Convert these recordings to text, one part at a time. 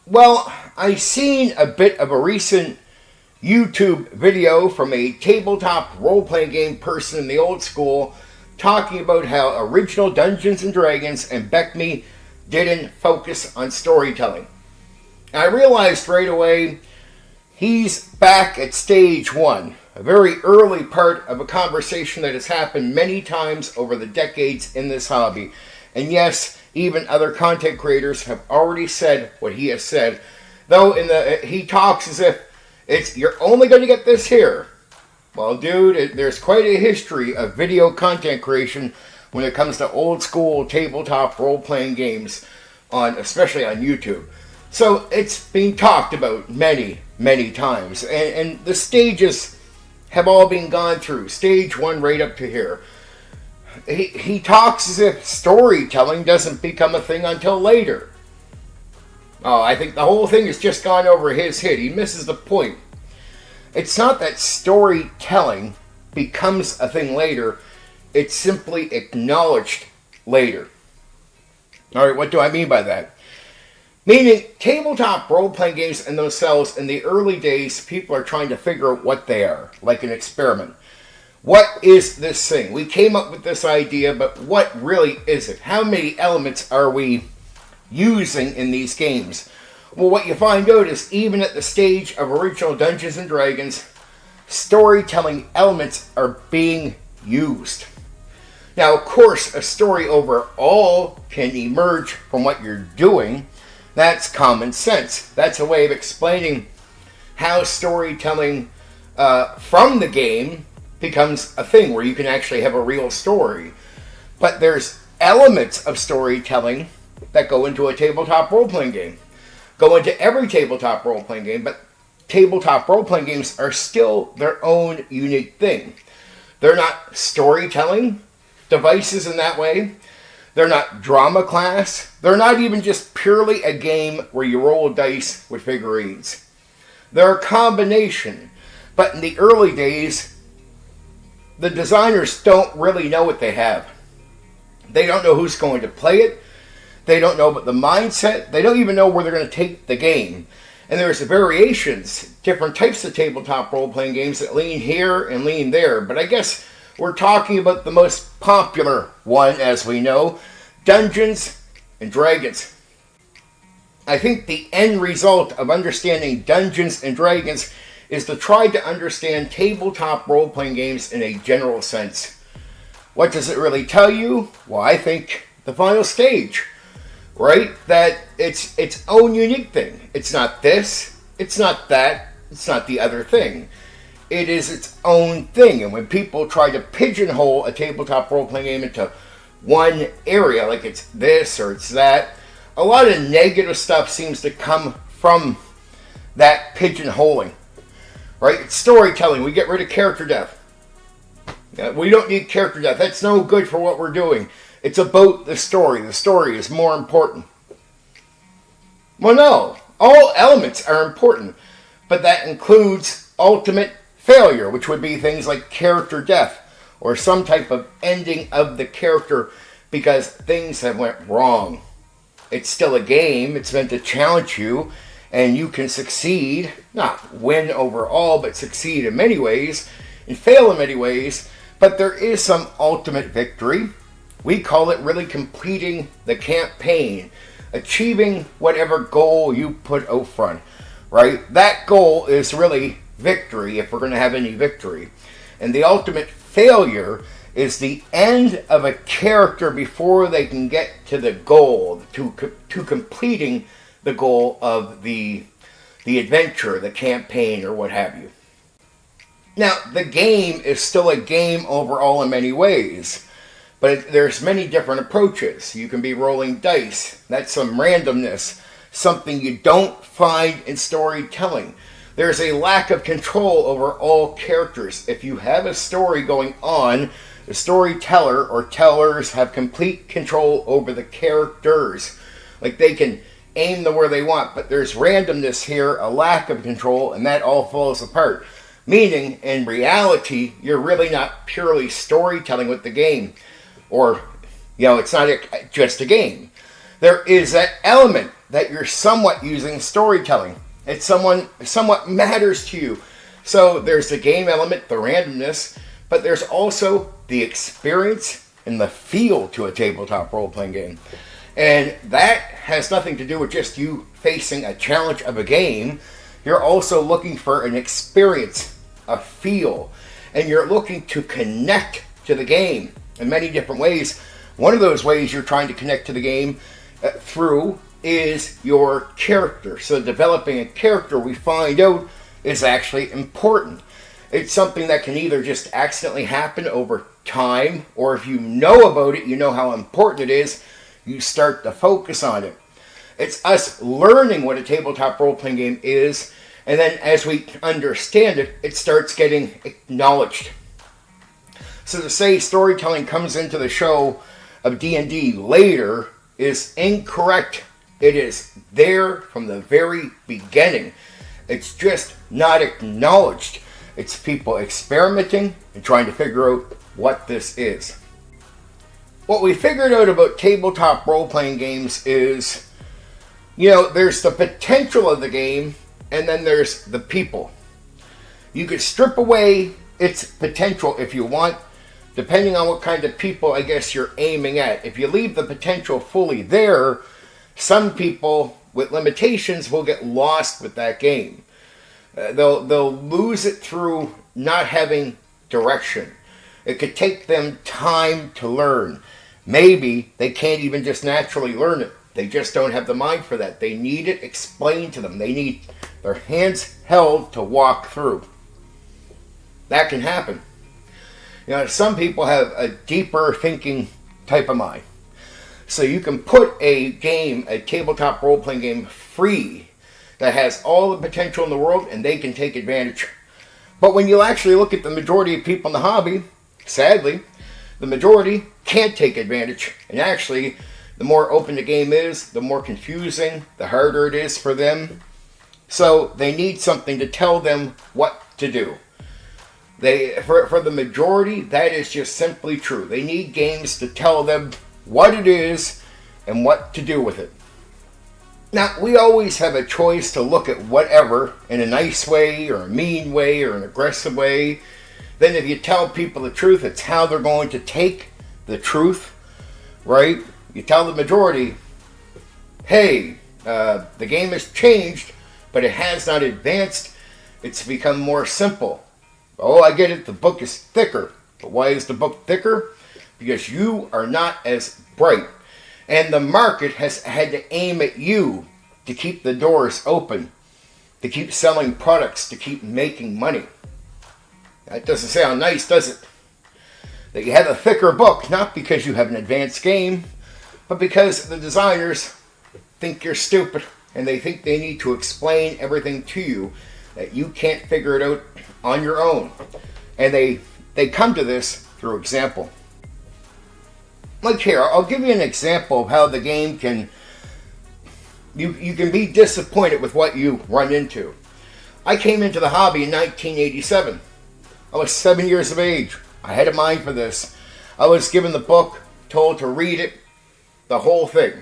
Well, I seen a bit of a recent YouTube video from a tabletop role-playing game person in the old school talking about how original Dungeons and Dragons and BECMI didn't focus on storytelling. I realized right away he's back at stage one, a very early part of a conversation that has happened many times over the decades in this hobby. And yes, even other content creators have already said what he has said, though he talks as if you're only going to get this here. Well, dude, there's quite a history of video content creation when it comes to old school tabletop role-playing games, especially on YouTube. So it's been talked about many, many times. And the stages have all been gone through. Stage one right up to here. He talks as if storytelling doesn't become a thing until later. Oh, I think the whole thing has just gone over his head. He misses the point. It's not that storytelling becomes a thing later. It's simply acknowledged later. Alright, what do I mean by that? Meaning, tabletop role-playing games in themselves, in the early days, people are trying to figure out what they are, like an experiment. What is this thing? We came up with this idea, but what really is it? How many elements are we using in these games? Well, what you find out is even at the stage of original Dungeons and Dragons, storytelling elements are being used. Now, of course, a story overall can emerge from what you're doing. That's common sense. That's a way of explaining how storytelling from the game becomes a thing where you can actually have a real story. But there's elements of storytelling that go into a tabletop role-playing game. Go into every tabletop role-playing game, but tabletop role-playing games are still their own unique thing. They're not storytelling devices in that way. They're not drama class. They're not even just purely a game where you roll dice with figurines. They're a combination. But in the early days, the designers don't really know what they have. They don't know who's going to play it. They don't know about the mindset. They don't even know where they're going to take the game. And there's variations, different types of tabletop role-playing games that lean here and lean there. But I guess we're talking about the most popular one, as we know, Dungeons and Dragons. I think the end result of understanding Dungeons and Dragons is to try to understand tabletop role-playing games in a general sense. What does it really tell you? Well, I think the final stage, right? That it's its own unique thing. It's not this, it's not that, it's not the other thing. It is its own thing. And when people try to pigeonhole a tabletop role-playing game into one area, like it's this or it's that, a lot of negative stuff seems to come from that pigeonholing. Right? It's storytelling. We get rid of character death. We don't need character death. That's no good for what we're doing. It's about the story. The story is more important. Well, no. All elements are important. But that includes ultimate failure, which would be things like character death or some type of ending of the character because things have went wrong. It's still a game. It's meant to challenge you. And you can succeed, not win overall, but succeed in many ways, and fail in many ways, but there is some ultimate victory. We call it really completing the campaign, achieving whatever goal you put out front, right? That goal is really victory, if we're going to have any victory. And the ultimate failure is the end of a character before they can get to the goal, to completing the goal of the adventure, the campaign, or what have you. Now, the game is still a game overall in many ways, but there's many different approaches. You can be rolling dice. That's some randomness, something you don't find in storytelling. There's a lack of control over all characters. If you have a story going on, the storyteller or tellers have complete control over the characters. Like they can aim them where they want, but there's randomness here, a lack of control, and that all falls apart. Meaning, in reality, you're really not purely storytelling with the game. Or, it's not just a game. there is that element that you're somewhat using storytelling. It's somewhat matters to you. So there's the game element, the randomness, but there's also the experience and the feel to a tabletop role-playing game. And that has nothing to do with just you facing a challenge of a game. You're also looking for an experience, a feel, and you're looking to connect to the game in many different ways. One of those ways you're trying to connect to the game through is your character. So developing a character, we find out, is actually important. It's something that can either just accidentally happen over time, or if you know about it, you know how important it is, you start to focus on it. It's us learning what a tabletop role-playing game is, and then as we understand it, it starts getting acknowledged. So to say storytelling comes into the show of D&D later is incorrect. It is there from the very beginning. It's just not acknowledged. It's people experimenting and trying to figure out what this is. What we figured out about tabletop role-playing games is, there's the potential of the game, and then there's the people. You could strip away its potential if you want, depending on what kind of people I guess you're aiming at. If you leave the potential fully there, some people with limitations will get lost with that game. They'll lose it through not having direction. It could take them time to learn. Maybe they can't even just naturally learn it. They just don't have the mind for that. They need it explained to them. They need their hands held to walk through. That can happen. Some people have a deeper thinking type of mind. So you can put a tabletop role-playing game free that has all the potential in the world, and they can take advantage. But when you actually look at the majority of people in the hobby, sadly, the majority can't take advantage. And actually, the more open the game is, the more confusing, the harder it is for them. So they need something to tell them what to do. For the majority, that is just simply true. They need games to tell them what it is and what to do with it. Now, we always have a choice to look at whatever in a nice way or a mean way or an aggressive way. Then if you tell people the truth, it's how they're going to take the truth, right? You tell the majority, hey, the game has changed, but it has not advanced. It's become more simple. Oh, I get it, the book is thicker. But why is the book thicker? Because you are not as bright. And the market has had to aim at you to keep the doors open, to keep selling products, to keep making money. That doesn't sound nice, does it? That you have a thicker book, not because you have an advanced game, but because the designers think you're stupid and they think they need to explain everything to you, that you can't figure it out on your own. And they come to this through example. Like here, I'll give you an example of how the game can... You can be disappointed with what you run into. I came into the hobby in 1987. I was 7 years of age. I had a mind for this. I was given the book, told to read it, the whole thing.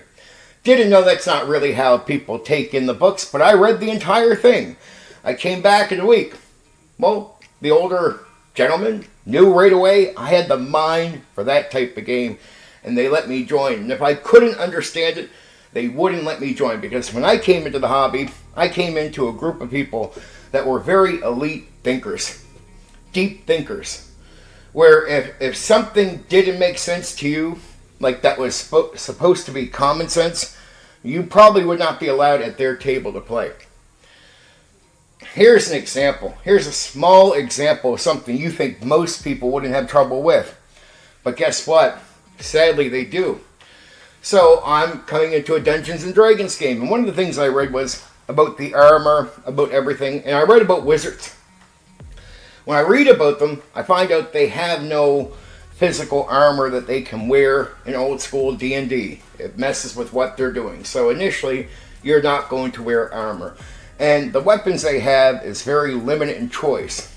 Didn't know that's not really how people take in the books, but I read the entire thing. I came back in a week. Well, the older gentleman knew right away I had the mind for that type of game, and they let me join. And if I couldn't understand it, they wouldn't let me join, because when I came into the hobby, I came into a group of people that were very elite thinkers, deep thinkers, where if something didn't make sense to you, like that was supposed to be common sense, you probably would not be allowed at their table to play. Here's an example. Here's a small example of something you think most people wouldn't have trouble with. But guess what? Sadly, they do. So I'm coming into a Dungeons and Dragons game, and one of the things I read was about the armor, about everything, and I read about wizards. When I read about them, I find out they have no physical armor that they can wear in old school D&D. It messes with what they're doing. So initially, you're not going to wear armor. And the weapons they have is very limited in choice.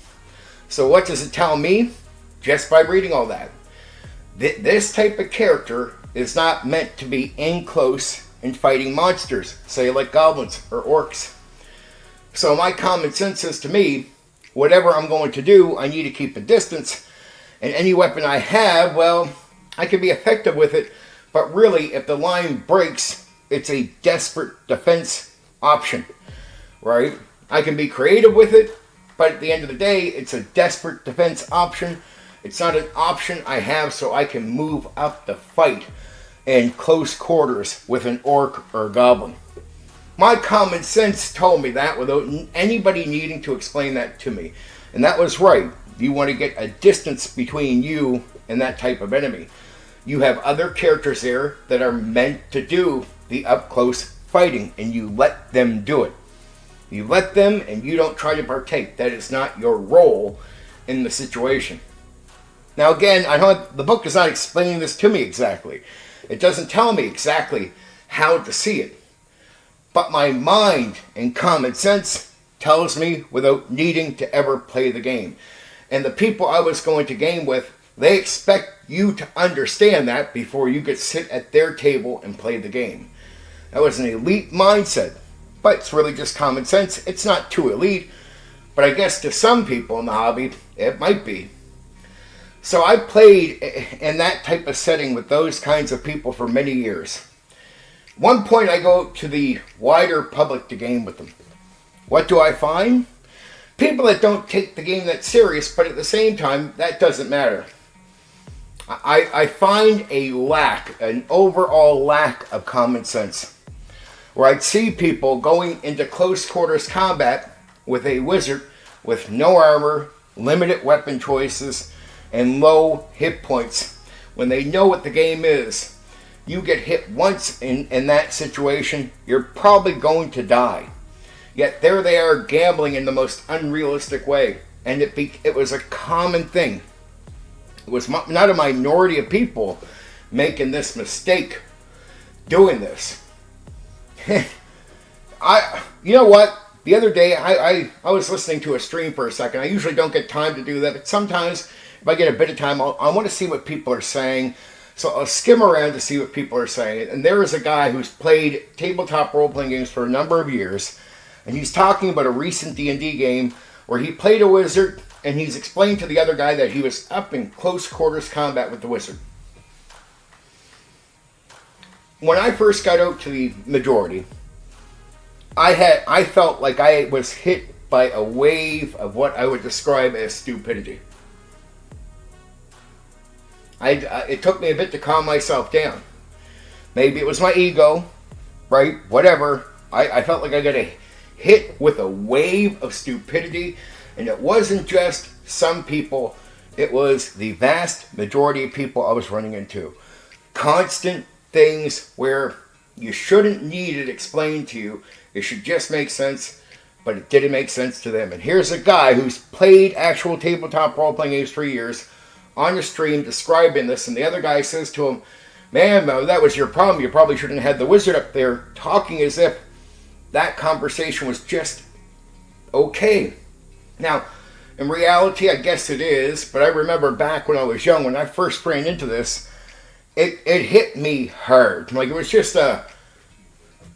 So what does it tell me? Just by reading all that. This type of character is not meant to be in close in fighting monsters, say like goblins or orcs. So my common sense says to me, whatever I'm going to do, I need to keep a distance. And any weapon I have, well, I can be effective with it. But really, if the line breaks, it's a desperate defense option, right? I can be creative with it, but at the end of the day, it's a desperate defense option. It's not an option I have so I can move up the fight in close quarters with an orc or a goblin. My common sense told me that without anybody needing to explain that to me. And that was right. You want to get a distance between you and that type of enemy. You have other characters there that are meant to do the up-close fighting, and you let them do it. You let them, and you don't try to partake. That is not your role in the situation. Now again, I know the book is not explaining this to me exactly. It doesn't tell me exactly how to see it. But my mind and common sense tells me without needing to ever play the game. And the people I was going to game with, they expect you to understand that before you could sit at their table and play the game. That was an elite mindset, but it's really just common sense. It's not too elite, but I guess to some people in the hobby, it might be. So I played in that type of setting with those kinds of people for many years. One point I go to the wider public to game with them. What do I find? People that don't take the game that serious, but at the same time, that doesn't matter. I find a lack, an overall lack of common sense. Where I'd see people going into close quarters combat with a wizard with no armor, limited weapon choices, and low hit points. When they know what the game is, you get hit once in that situation, you're probably going to die. Yet there they are gambling in the most unrealistic way. And it was a common thing. It was not a minority of people making this mistake, doing this. You know what? The other day, I was listening to a stream for a second. I usually don't get time to do that, but sometimes if I get a bit of time, I want to see what people are saying. So I'll skim around to see what people are saying. And there is a guy who's played tabletop role-playing games for a number of years, and he's talking about a recent D&D game where he played a wizard, and he's explained to the other guy that he was up in close quarters combat with the wizard. When I first got out to the majority, I felt like I was hit by a wave of what I would describe as stupidity. It took me a bit to calm myself down. Maybe it was my ego, right? Whatever. I felt like I got hit with a wave of stupidity, and it wasn't just some people. It was the vast majority of people I was running into. Constant things where you shouldn't need it explained to you. It should just make sense, but it didn't make sense to them. And here's a guy who's played actual tabletop role-playing games for years on the stream describing this, and the other guy says to him, "Man, that was your problem. You probably shouldn't have had the wizard up there," talking as if that conversation was just okay. Now, in reality, I guess it is, but I remember back when I was young, when I first ran into this, it hit me hard. Like, it was just a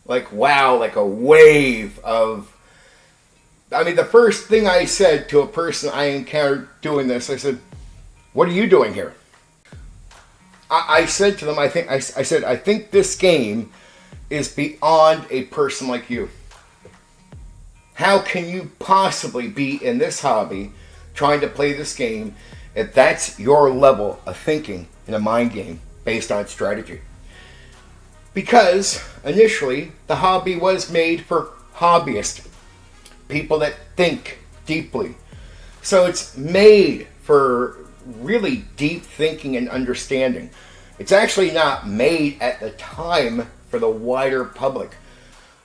wave of... I mean, the first thing I said to a person I encountered doing this, I said, "What are you doing here?" I said to them, I think this game is beyond a person like you. How can you possibly be in this hobby trying to play this game if that's your level of thinking in a mind game based on strategy? Because initially the hobby was made for hobbyists, people that think deeply. So it's made for really deep thinking and understanding. It's actually not made at the time for the wider public.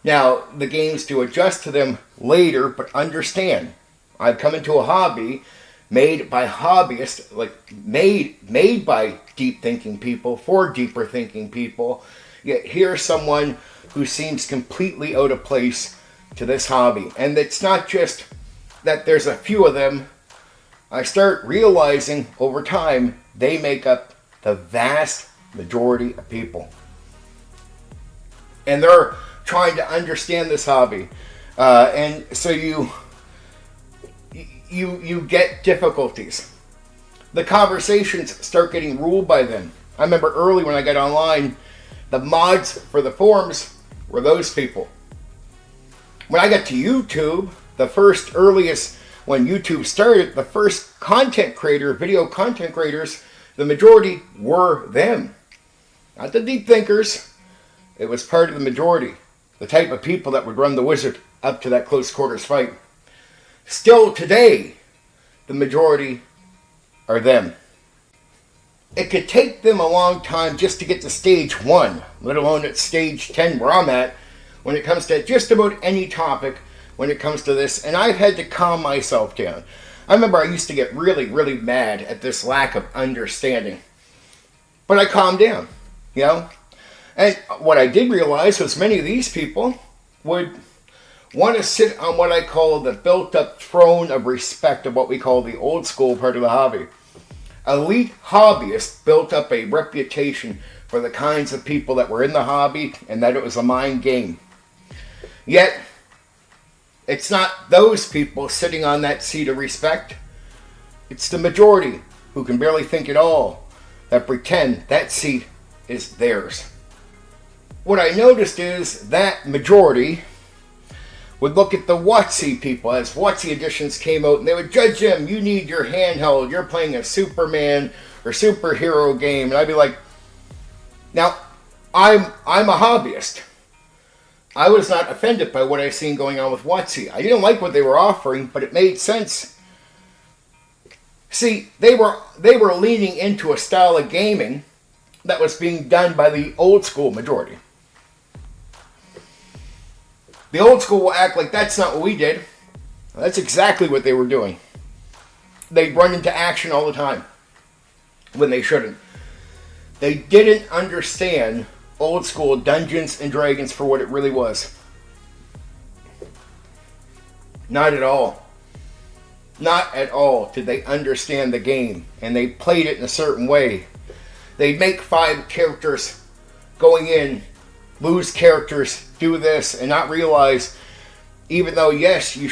Now, the games do adjust to them later, but understand, I've come into a hobby made by hobbyists, like made by deep thinking people, for deeper thinking people, yet here's someone who seems completely out of place to this hobby. And it's not just that there's a few of them. I start realizing over time they make up the vast majority of people. and they're trying to understand this hobby, and so you get difficulties. The conversations start getting ruled by them. I remember early when I got online, the mods for the forums were those people. When I got to YouTube, the first earliest, when YouTube started, the first content creator, video content creators, the majority were them. Not the deep thinkers. It was part of the majority. The type of people that would run the wizard up to that close quarters fight. Still today, the majority are them. It could take them a long time just to get to stage 1, let alone at stage 10 where I'm at, when it comes to just about any topic when it comes to this, and I've had to calm myself down. I remember I used to get really, really mad at this lack of understanding. But I calmed down, you know? And what I did realize was many of these people would want to sit on what I call the built-up throne of respect of what we call the old school part of the hobby. Elite hobbyists built up a reputation for the kinds of people that were in the hobby and that it was a mind game. Yet, it's not those people sitting on that seat of respect. It's the majority who can barely think at all that pretend that seat is theirs. What I noticed is that majority would look at the WotC people as WotC editions came out, and they would judge them. You need your handheld. You're playing a Superman or superhero game. And I'd be like, now, I'm a hobbyist. I was not offended by what I seen going on with WotC. I didn't like what they were offering, but it made sense. See, they were leaning into a style of gaming that was being done by the old school majority. The old school will act like that's not what we did. That's exactly what they were doing. They'd run into action all the time when they shouldn't. They didn't understand old school Dungeons and Dragons for what it really was. Not at all. Not at all did they understand the game, and they played it in a certain way. They'd make 5 characters going in, lose characters, do this, and not realize, even though yes, you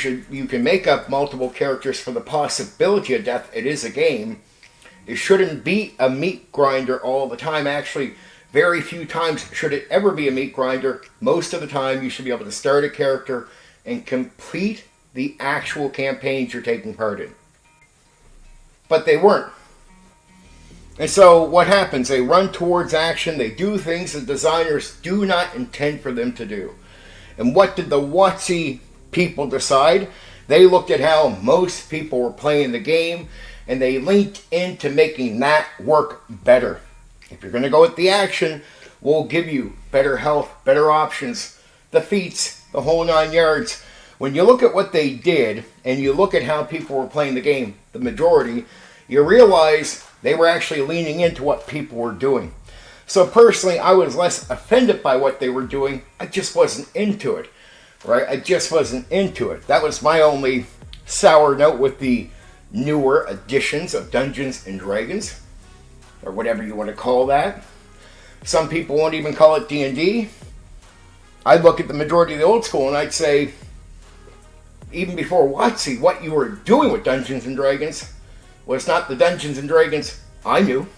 can make up multiple characters for the possibility of death, it is a game. It shouldn't be a meat grinder all the time. Actually, very few times should it ever be a meat grinder. Most of the time, you should be able to start a character and complete the actual campaigns you're taking part in. But they weren't. And so what happens? They run towards action. They do things that designers do not intend for them to do. And what did the WotC people decide? They looked at how most people were playing the game, and they linked into making that work better. If you're going to go with the action, we'll give you better health, better options, the feats, the whole 9 yards. When you look at what they did, and you look at how people were playing the game, the majority, you realize they were actually leaning into what people were doing. So personally, I was less offended by what they were doing. I just wasn't into it, right? I just wasn't into it. That was my only sour note with the newer editions of Dungeons and Dragons, or whatever you want to call that. Some people won't even call it D&D. I'd look at the majority of the old school and I'd say, even before WotC, what you were doing with Dungeons and Dragons was not the Dungeons and Dragons I knew.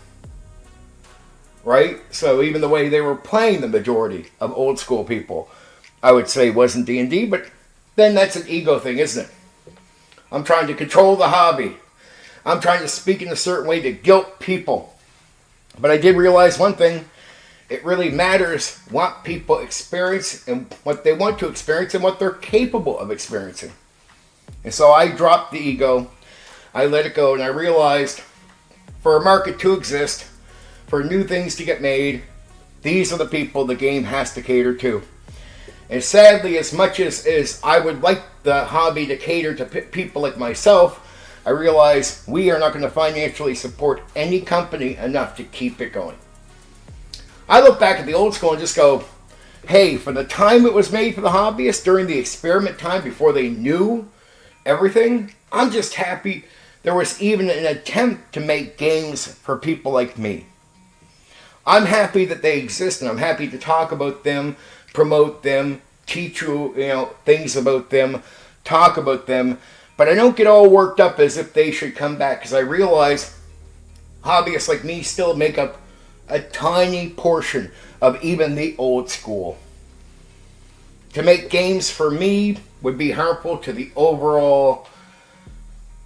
Right? So even the way they were playing the majority of old school people, I would say wasn't D&D, but then that's an ego thing, isn't it? I'm trying to control the hobby. I'm trying to speak in a certain way to guilt people. But I did realize one thing. It really matters what people experience and what they want to experience and what they're capable of experiencing. And so I dropped the ego. I let it go, and I realized for a market to exist, for new things to get made, these are the people the game has to cater to. And sadly, as much as I would like the hobby to cater to people like myself, I realize we are not going to financially support any company enough to keep it going. I look back at the old school and just go, hey, for the time it was made for the hobbyists during the experiment time before they knew everything, I'm just happy there was even an attempt to make games for people like me. I'm happy that they exist, and I'm happy to talk about them promote them, teach you, things about them, talk about them, but I don't get all worked up as if they should come back, because I realize hobbyists like me still make up a tiny portion of even the old school. To make games for me would be harmful to the overall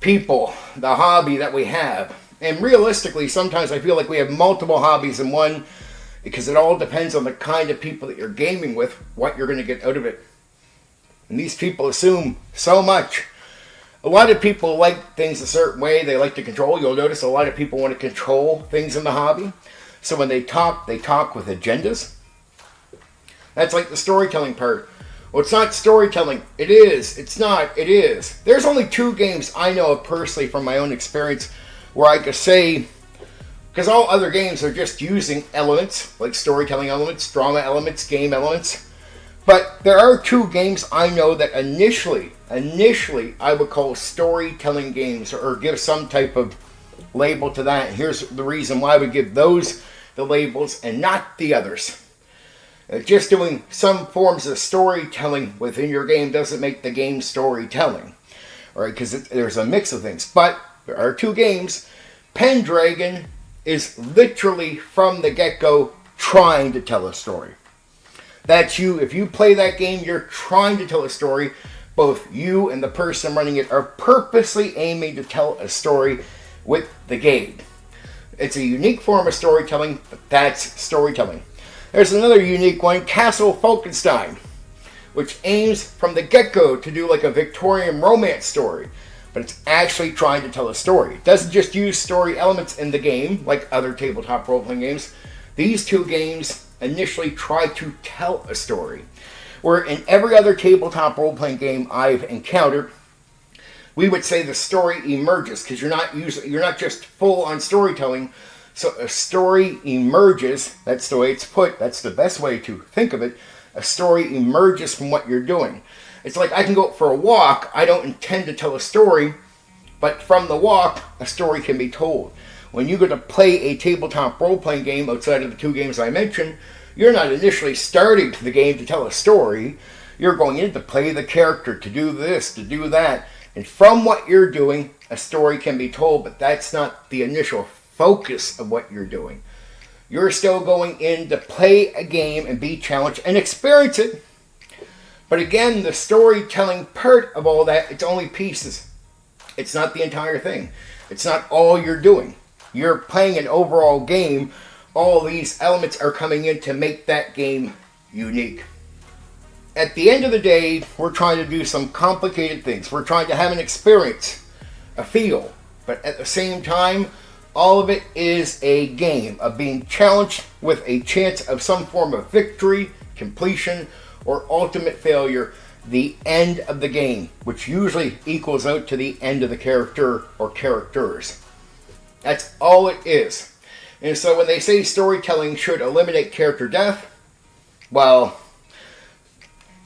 people, the hobby that we have. And realistically, sometimes I feel like we have multiple hobbies in one, because it all depends on the kind of people that you're gaming with, what you're going to get out of it. And these people assume so much. A lot of people like things a certain way. They like to control. You'll notice a lot of people want to control things in the hobby. So when they talk with agendas. That's like the storytelling part. Well, it's not storytelling. It is. It's not. It is. There's only 2 games I know of personally from my own experience where I could say, because all other games are just using elements, like storytelling elements, drama elements, game elements. But there are 2 games I know that initially I would call storytelling games, or give some type of label to that. And here's the reason why we give those the labels and not the others. Just doing some forms of storytelling within your game doesn't make the game storytelling. All right, because there's a mix of things. But there are 2 games. Pendragon is literally from the get-go trying to tell a story. That's you. If you play that game, you're trying to tell a story. Both you and the person running it are purposely aiming to tell a story with the game. It's a unique form of storytelling, but that's storytelling. There's another unique one, Castle Falkenstein, which aims from the get-go to do like a Victorian romance story, but it's actually trying to tell a story. It doesn't just use story elements in the game, like other tabletop role-playing games. These 2 games initially try to tell a story. Where in every other tabletop role-playing game I've encountered, we would say the story emerges, because you're not just full on storytelling. So a story emerges. That's the way it's put. That's the best way to think of it. A story emerges from what you're doing. It's like I can go for a walk. I don't intend to tell a story, but from the walk, a story can be told. When you go to play a tabletop role-playing game outside of the 2 games I mentioned, you're not initially starting the game to tell a story. You're going in to play the character, to do this, to do that. And from what you're doing, a story can be told, but that's not the initial focus of what you're doing. You're still going in to play a game and be challenged and experience it. But again, the storytelling part of all that, it's only pieces. It's not the entire thing. It's not all you're doing. You're playing an overall game. All these elements are coming in to make that game unique. At the end of the day, we're trying to do some complicated things. We're trying to have an experience, a feel. But at the same time, all of it is a game of being challenged with a chance of some form of victory, completion, or ultimate failure, the end of the game, which usually equals out to the end of the character or characters. That's all it is. And so when they say storytelling should eliminate character death, well,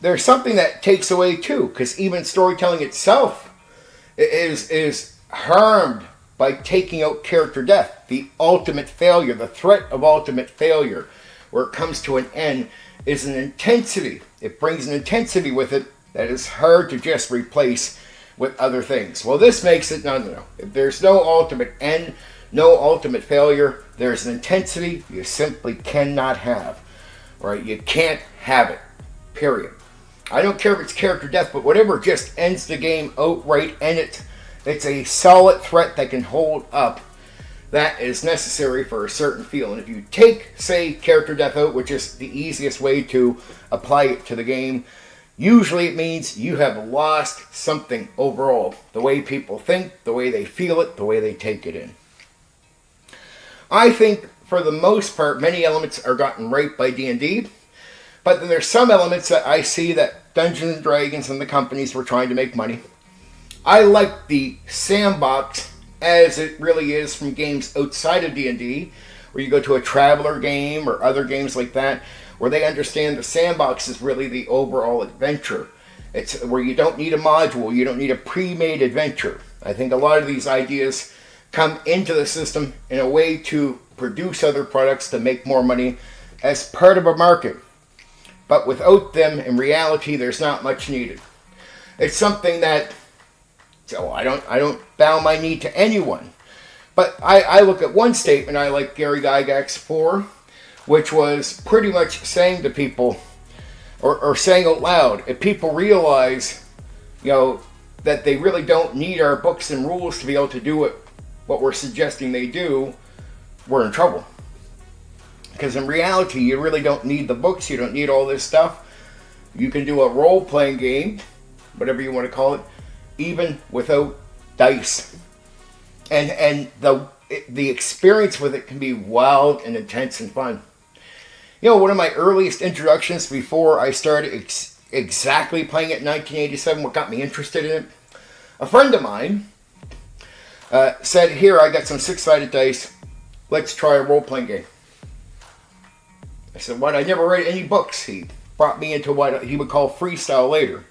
there's something that takes away too, because even storytelling itself is harmed by taking out character death, the ultimate failure, the threat of ultimate failure, where it comes to an end, is an intensity. It brings an intensity with it that is hard to just replace with other things. Well, this makes it, no. If there's no ultimate end, no ultimate failure, there's an intensity you simply cannot have. Right? You can't have it. Period. I don't care if it's character death, but whatever just ends the game outright, and it's a solid threat that can hold up. That is necessary for a certain feel. And if you take, say, character death out, which is the easiest way to apply it to the game, usually it means you have lost something overall. The way people think, the way they feel it, the way they take it in. I think, for the most part, many elements are gotten right by D&D. But then there's some elements that I see that Dungeons and Dragons and the companies were trying to make money. I like the sandbox as it really is from games outside of D&D, where you go to a Traveler game or other games like that, where they understand the sandbox is really the overall adventure. It's where you don't need a module, you don't need a pre-made adventure. I think a lot of these ideas come into the system in a way to produce other products to make more money as part of a market. but without them, in reality, there's not much needed. It's something that, so I don't bow my knee to anyone. But I look at one statement I like Gary Gygax for, which was pretty much saying to people, or saying out loud, if people realize, that they really don't need our books and rules to be able to do what we're suggesting they do, we're in trouble. Because in reality, you really don't need the books, you don't need all this stuff. You can do a role-playing game, whatever you want to call it, even without dice. And the experience with it can be wild and intense and fun. One of my earliest introductions before I started exactly playing it in 1987, what got me interested in it, a friend of mine said, here, I got some 6-sided dice, let's try a role-playing game. I said, what? I never read any books. He brought me into what he would call freestyle later,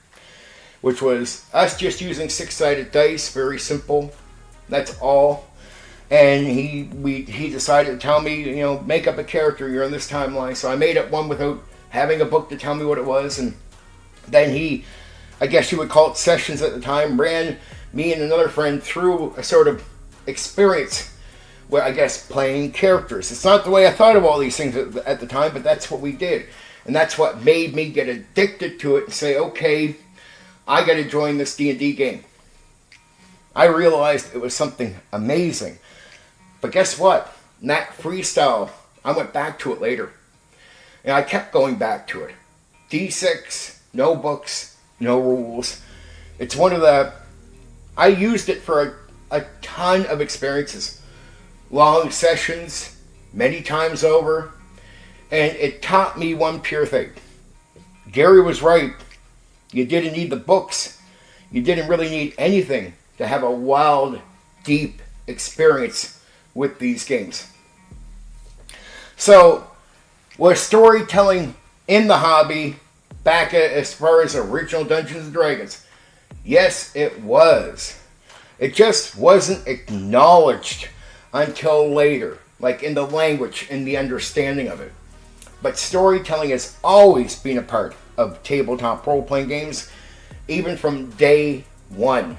which was us just using 6-sided dice, very simple, that's all. And he decided to tell me, make up a character, you're in this timeline. So I made up one without having a book to tell me what it was. And then he, I guess you would call it sessions at the time, ran me and another friend through a sort of experience where, I guess, playing characters. It's not the way I thought of all these things at the time, but that's what we did. And that's what made me get addicted to it and say, okay, I got to join this D&D game. I realized it was something amazing. But guess what? In that freestyle, I went back to it later. And I kept going back to it. D6, no books, no rules. It's one of the... I used it for a ton of experiences. Long sessions, many times over. And it taught me one pure thing. Gary was right. You didn't need the books. You didn't really need anything to have a wild, deep experience with these games. So, was storytelling in the hobby back as far as original Dungeons and Dragons? Yes, it was. It just wasn't acknowledged until later, like in the language and the understanding of it. But storytelling has always been a part of tabletop role-playing games, even from day one.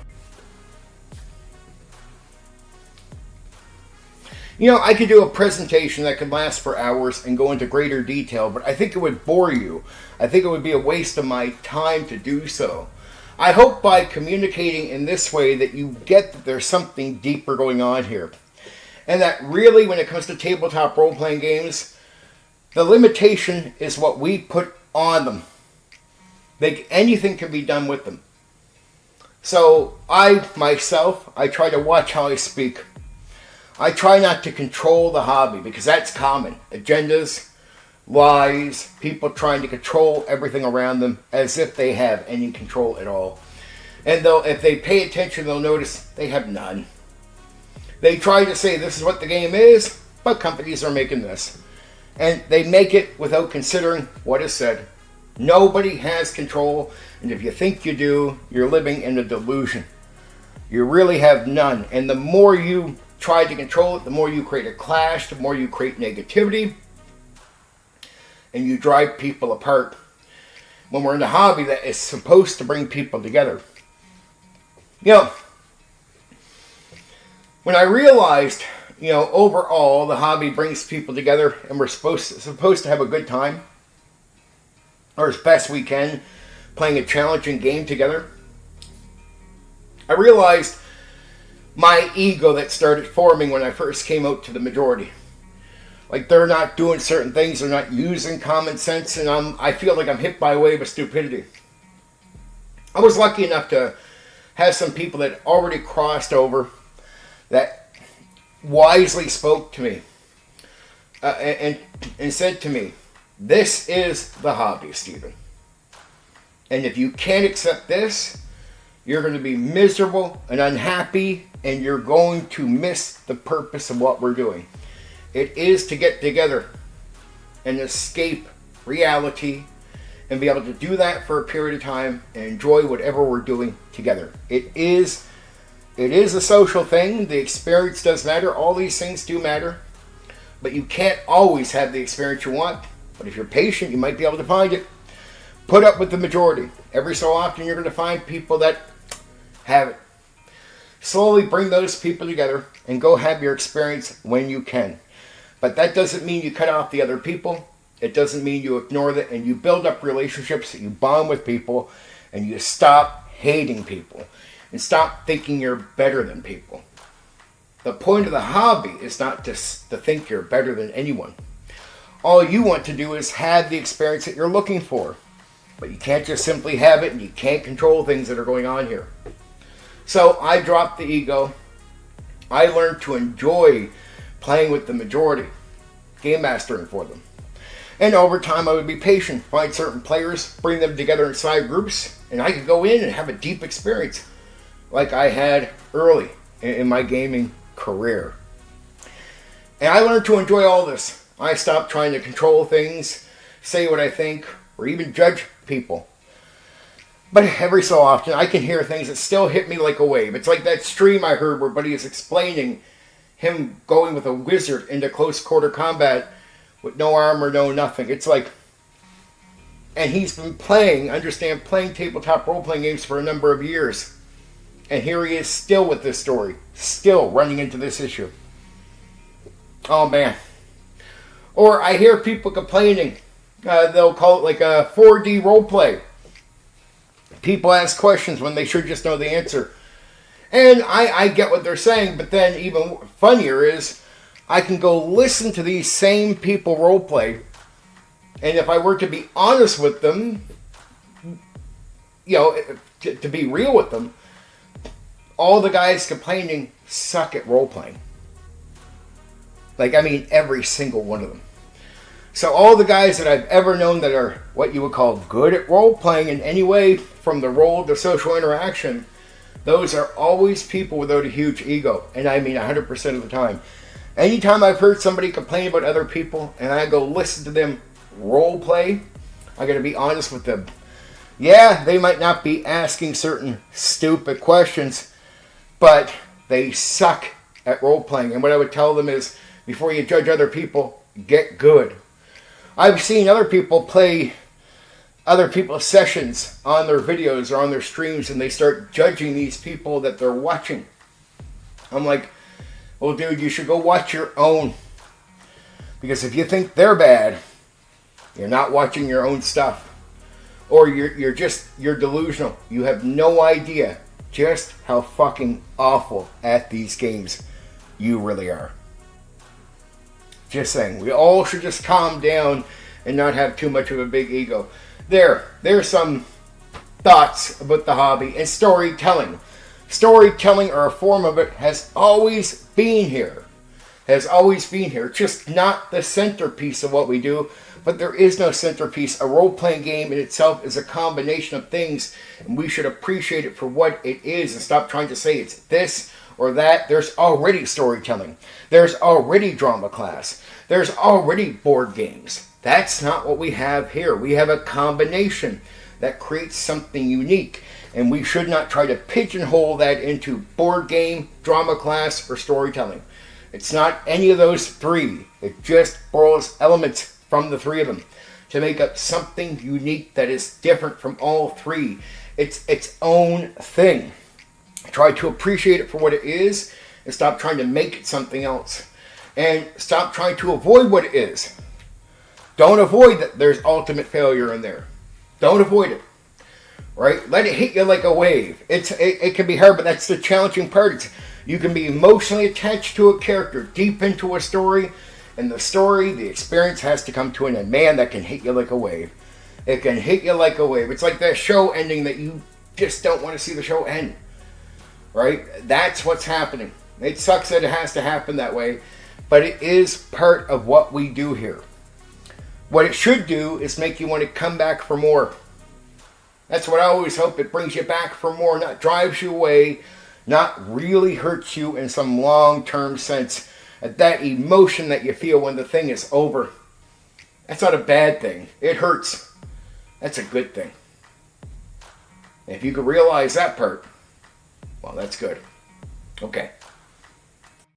I could do a presentation that could last for hours and go into greater detail, but I think it would bore you. I think it would be a waste of my time to do so. I hope by communicating in this way that you get that there's something deeper going on here. And that really, when it comes to tabletop role-playing games, the limitation is what we put on them. Anything can be done with them. So I try to watch how I speak. I try not to control the hobby because that's common. Agendas, lies, people trying to control everything around them as if they have any control at all. And if they pay attention, they'll notice they have none. They try to say this is what the game is, but companies are making this. And they make it without considering what is said. Nobody has control, and if you think you do, you're living in a delusion. You really have none. And the more you try to control it, the more you create a clash, the more you create negativity, and you drive people apart. When we're in a hobby that is supposed to bring people together. When I realized, overall the hobby brings people together and we're supposed to have a good time, or as best we can, playing a challenging game together, I realized my ego that started forming when I first came out to the majority. Like, they're not doing certain things, they're not using common sense, and I feel like I'm hit by a wave of stupidity. I was lucky enough to have some people that already crossed over that wisely spoke to me and said to me, this is the hobby, Stephen. And if you can't accept this, you're going to be miserable and unhappy, and you're going to miss the purpose of what we're doing. It is to get together and escape reality and be able to do that for a period of time and enjoy whatever we're doing together. It is a social thing. The experience does matter. All these things do matter. But you can't always have the experience you want. But if you're patient, you might be able to find it. Put up with the majority. Every so often you're going to find people that have it. Slowly bring those people together and go have your experience when you can. But that doesn't mean you cut off the other people. It doesn't mean you ignore that, and you build up relationships, you bond with people, and you stop hating people and stop thinking you're better than people. The point of the hobby is not just to think you're better than anyone. All you want to do is have the experience that you're looking for. But you can't just simply have it, and you can't control things that are going on here. So I dropped the ego. I learned to enjoy playing with the majority, game mastering for them. And over time I would be patient, find certain players, bring them together in side groups, and I could go in and have a deep experience like I had early in my gaming career. And I learned to enjoy all this. I stopped trying to control things, say what I think, or even judge people. But every so often I can hear things that still hit me like a wave. It's like that stream I heard where Buddy is explaining him going with a wizard into close quarter combat with no armor, no nothing. It's like, and he's been playing tabletop role-playing games for a number of years. And here he is still with this story, still running into this issue. Oh man. Or I hear people complaining, they'll call it like a 4D roleplay. People ask questions when they should just know the answer. And I get what they're saying, but then even funnier is I can go listen to these same people roleplay, and if I were to be honest with them, to be real with them, all the guys complaining suck at roleplaying. Every single one of them. So all the guys that I've ever known that are what you would call good at role-playing in any way, from the role to social interaction, those are always people without a huge ego. And I mean 100% of the time. Anytime I've heard somebody complain about other people and I go listen to them role-play, I gotta be honest with them. Yeah, they might not be asking certain stupid questions, but they suck at role-playing. And what I would tell them is, before you judge other people, get good. I've seen other people play other people's sessions on their videos or on their streams, and they start judging these people that they're watching. I'm like, well, dude, you should go watch your own. Because if you think they're bad, you're not watching your own stuff. Or you're delusional. You have no idea just how fucking awful at these games you really are. Just saying, we all should just calm down and not have too much of a big ego. There's some thoughts about the hobby and storytelling. Storytelling, or a form of it, has always been here. Just not the centerpiece of what we do, but there is no centerpiece. A role-playing game in itself is a combination of things, and we should appreciate it for what it is and stop trying to say it's this or that. There's already storytelling. There's already drama class. There's already board games. That's not what we have here. We have a combination that creates something unique, and we should not try to pigeonhole that into board game, drama class, or storytelling. It's not any of those three. It just borrows elements from the three of them to make up something unique that is different from all three. It's its own thing. Try to appreciate it for what it is and stop trying to make it something else. And stop trying to avoid what it is. Don't avoid that there's ultimate failure in there. Don't avoid it. Right? Let it hit you like a wave. It can be hard, but that's the challenging part. You can be emotionally attached to a character, deep into a story, and the experience has to come to an end. Man, that can hit you like a wave. It can hit you like a wave. It's like that show ending that you just don't want to see the show end. Right? That's what's happening. It sucks that it has to happen that way, but it is part of what we do here. What it should do is make you want to come back for more. That's what I always hope. It brings you back for more, not drives you away, not really hurts you in some long-term sense. That emotion that you feel when the thing is over. That's not a bad thing. It hurts. That's a good thing. And if you could realize that part, well, that's good. Okay.